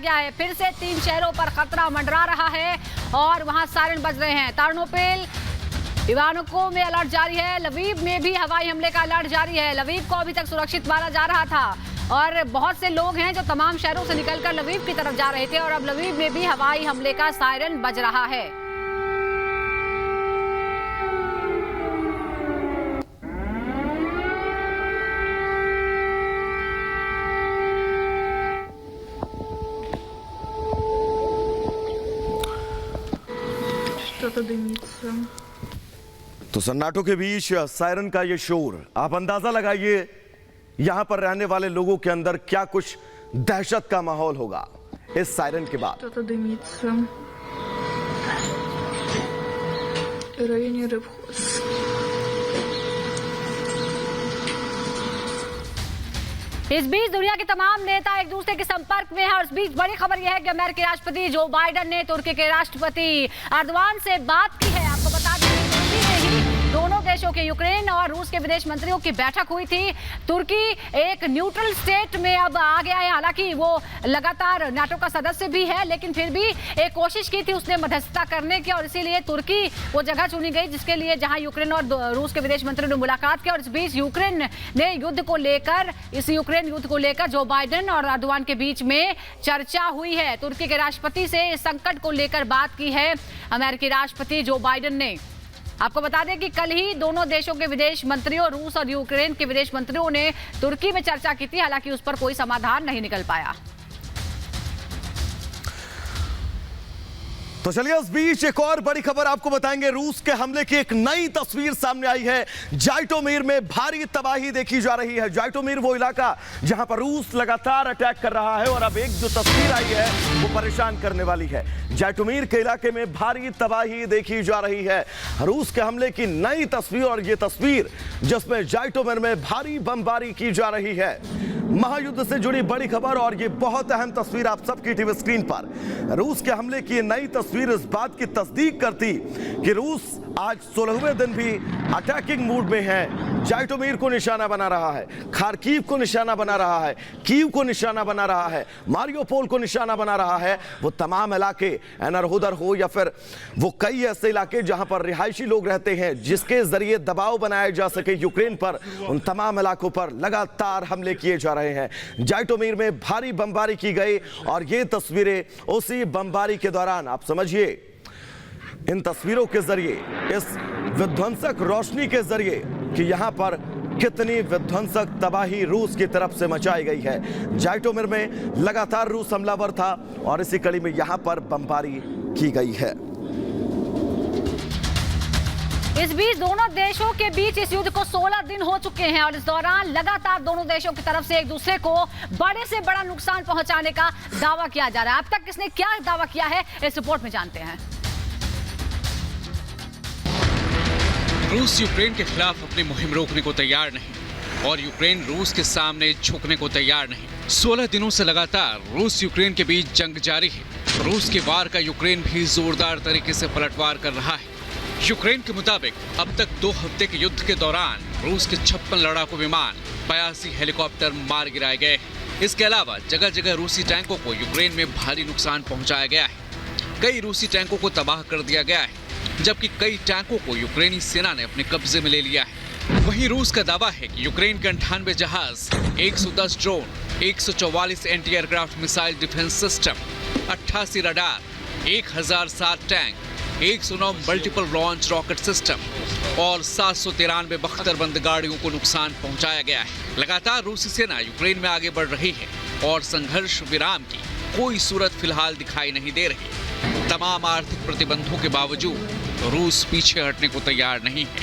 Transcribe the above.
गया है। फिर से 3 शहरों पर खतरा मंडरा रहा है और वहां सायरन बज रहे हैं। तार्नोपिल, इवानोको में अलर्ट जारी है। लवीव में भी हवाई हमले का अलर्ट जारी है। लवीव को अभी तक सुरक्षित माना जा रहा था और बहुत से लोग हैं जो तमाम शहरों से निकलकर लवीव की तरफ जा रहे थे और अब लवीव में भी हवाई हमले का सायरन बज रहा है। तो सन्नाटों के बीच सायरन का ये शोर, आप अंदाजा लगाइए यहां पर रहने वाले लोगों के अंदर क्या कुछ दहशत का माहौल होगा इस सायरन के बाद। इस बीच दुनिया के तमाम नेता एक दूसरे के संपर्क में हैं और इस बीच बड़ी खबर यह है कि अमेरिकी राष्ट्रपति जो बाइडेन ने तुर्की के राष्ट्रपति एर्दोगान से बात की है। आपको बता दें कि तुर्की में ही दोनों देशों के यूक्रेन और रूस के विदेश मंत्रियों की बैठक हुई थी। तुर्की एक न्यूट्रल स्टेट में अब आ गया है, हालांकि वो लगातार नाटो का सदस्य भी है, लेकिन फिर भी एक कोशिश की थी उसने मध्यस्थता करने की और इसीलिए तुर्की वो जगह चुनी गई जिसके लिए जहां यूक्रेन और रूस के विदेश मंत्रियों ने मुलाकात की। और इस बीच यूक्रेन ने यूक्रेन युद्ध को लेकर जो बाइडेन और एर्दोगान के बीच में चर्चा हुई है। तुर्की के राष्ट्रपति से इस संकट को लेकर बात की है अमेरिकी राष्ट्रपति जो बाइडेन ने। आपको बता दें कि कल ही दोनों देशों के विदेश मंत्रियों, रूस और यूक्रेन के विदेश मंत्रियों ने तुर्की में चर्चा की थी, हालांकि उस पर कोई समाधान नहीं निकल पाया। तो चलिए इस बीच एक और बड़ी खबर आपको बताएंगे। रूस के हमले की एक नई तस्वीर सामने आई है। जाइटोमीर में भारी तबाही देखी जा रही है। जाइटोमीर वो इलाका जहां पर रूस लगातार अटैक कर रहा है और अब एक जो तस्वीर आई है वो परेशान करने वाली है। जाइटोमीर के इलाके में भारी तबाही देखी जा रही है। रूस के हमले की नई तस्वीर और ये तस्वीर जिसमें जाइटोमीर में भारी बमबारी की जा रही है। महायुद्ध से जुड़ी बड़ी खबर और ये बहुत अहम तस्वीर आप सबकी टीवी स्क्रीन पर। रूस के हमले की नई तस्वीर इस बात की तस्दीक करती कि रूस आज 16वें दिन भी अटैकिंग मूड में है। जाइटोमीर को निशाना बना रहा है, खार्किव को निशाना बना रहा है, कीव को निशाना बना रहा है, मारियोपोल को निशाना बना रहा है। वो तमाम इलाके एनरहोदर हो या फिर वो कई ऐसे इलाके जहां पर रिहायशी लोग रहते हैं जिसके जरिए दबाव बनाया जा सके यूक्रेन पर, उन तमाम इलाकों पर लगातार हमले किए जा रहे हैं। जाइटोमीर में भारी बमबारी की गई और ये तस्वीरें उसी बमबारी के दौरान, आप समझिए इन तस्वीरों के जरिए, इस विध्वंसक रोशनी के जरिए कि यहां पर कितनी विध्वंसक तबाही रूस की तरफ से मचाई गई है। जाइटोमीर में लगातार रूस हमलावर था और इसी कड़ी में यहां पर बमबारी की गई है। इस बीच दोनों देशों के बीच इस युद्ध को 16 दिन हो चुके हैं और इस दौरान लगातार दोनों देशों की तरफ से एक दूसरे को बड़े से बड़ा नुकसान पहुंचाने का दावा किया जा रहा है। अब तक किसने क्या दावा किया है इस रिपोर्ट में जानते हैं। रूस यूक्रेन के खिलाफ अपनी मुहिम रोकने को तैयार नहीं और यूक्रेन रूस के सामने झुकने को तैयार नहीं। 16 दिनों से लगातार रूस यूक्रेन के बीच जंग जारी है। रूस के वार का यूक्रेन भी जोरदार तरीके से पलटवार कर रहा है। यूक्रेन के मुताबिक अब तक 2 हफ्ते के युद्ध के दौरान रूस के 56 लड़ाकू विमान, 82 हेलीकॉप्टर मार गिराए गए। इसके अलावा जगह जगह रूसी टैंकों को यूक्रेन में भारी नुकसान पहुंचाया गया है। कई रूसी टैंकों को तबाह कर दिया गया है जबकि कई टैंकों को यूक्रेनी सेना ने अपने कब्जे में ले लिया है। वहीं रूस का दावा है कि यूक्रेन के 98 जहाज, 110 drone, 144 anti aircraft missile defence system, 88 radar, 1007 tank, 109 multiple launch rocket system और 793 बख्तरबंद गाड़ियों को नुकसान पहुंचाया गया है। लगातार रूसी सेना यूक्रेन में आगे बढ़ रही है और संघर्ष विराम की कोई सूरत फिलहाल दिखाई नहीं दे रही। तमाम आर्थिक प्रतिबंधों के बावजूद रूस पीछे हटने को तैयार नहीं है।